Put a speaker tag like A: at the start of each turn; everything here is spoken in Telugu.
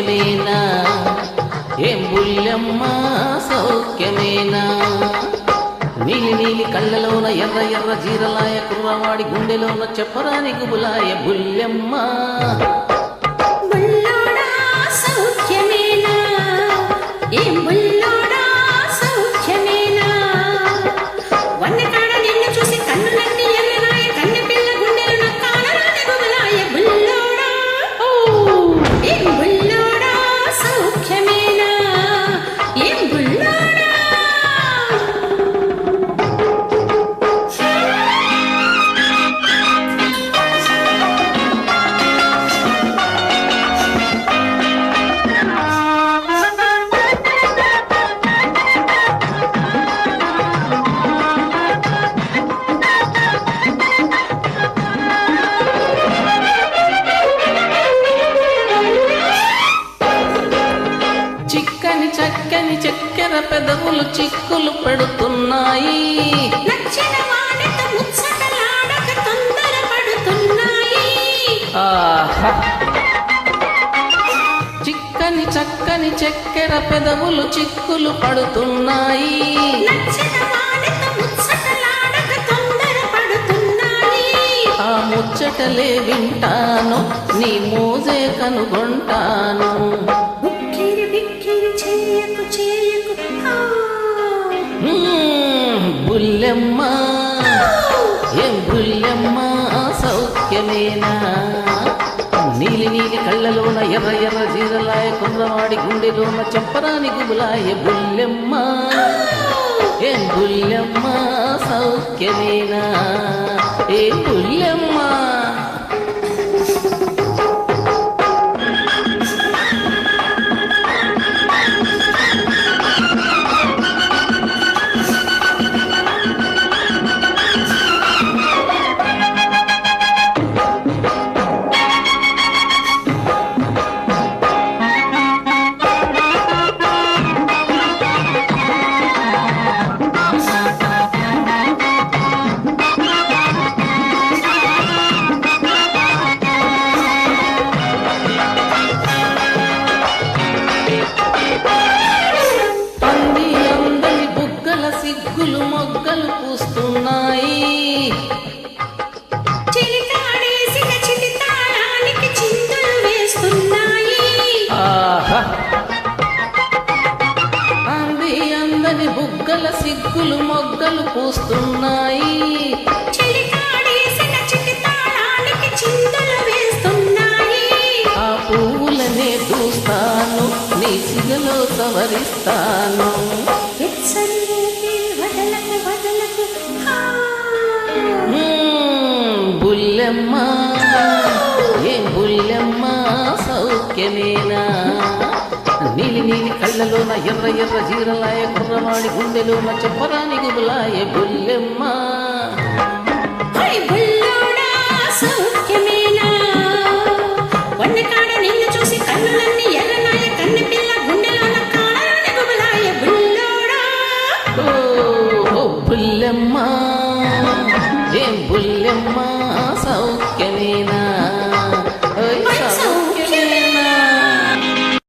A: సౌఖ్యమేనా ఏం బుల్లెమ్మ సౌఖ్యమేనా నీలి నీలి కళ్ళలోన ఎర్ర ఎర్ర జీరలాయ కుర్రవాడి గుండెలోన చెప్పరాని గుబులాయ బుల్లెమ్మ
B: సౌఖ్యమేనా ఏం బుల్లోడా సౌఖ్యమేనా వన్నకాడ నిన్ను చూసి కన్నులన్నీ ఎర్రరాయ కన్నె పిల్ల గుండెలోన కానరాని గుబులాయ బుల్లోడా ఏం బుల్లోడా సౌఖ్యమేనా ఏం బుల్లోడా
A: చిక్కని చక్కని చక్కెర పెదవులు చిక్కులు పెడుతున్నాయి
B: నచ్చిన వాడితో ముచ్చటలాడక తొందర పడుతున్నాయి
A: ఆహా చిక్కని చక్కని చక్కెర పెదవులు చిక్కులు పడుతున్నాయి
B: నచ్చిన వాడితో ముచ్చటలాడక తొందర పడుతున్నాయి
A: ఆ ముచ్చటలే వింటాను నీ మోజే కనుగొంటాను
B: ఉక్కిరి బిక్కిరి చేయకు చేయకు
A: బుల్లెమ్మ ఏం బుల్లెమ్మ సౌఖ్యమేనా నీలి నీలి కళ్ళలోన ఎర్ర ఎర్ర జీరలాయ కుర్రవాడి గుండెలోన చెప్పరాని గుబులాయ బుల్లెమ్మ ఏం బుల్లెమ్మ సౌఖ్యమేనా ఏ బుల్లెమ్మ సిగ్గులు మొగ్గలు పూస్తున్నాయి
B: చిలికాడేసిన చిలితాళానికి చిందులు వేస్తున్నాయి
A: ఆహా అందని బుగ్గల సిగ్గులు మొగ్గలు పూస్తున్నాయి
B: చిలికాడేసిన చిలితాళానికి చిందులు వేస్తున్నాయి
A: ఆ పువ్వులనే చూస్తాను నీ సిగలో సవరిస్తాను
B: వదలకు వదలకు
A: బుల్లెమ్మ ఏం బుల్లెమ్మ సౌఖ్యమేనా నీలి నీలి కళ్ళలోన ఎర్ర ఎర్ర జీరలాయ కుర్రవాడి గుండెలోన చెప్పరాని గుబులాయ బుల్లెమ్మ
B: బుల్లోడా సౌఖ్యమేనా వన్నకాడ నిన్ను చూసి కన్నులన్నీ ఎర్రనాయ కన్నె పిల్ల గుండెలోన కానరాని గుబులాయ బుల్లోడా
A: ఓ బుల్లెమ్మ ఏం బుల్లెమ్మ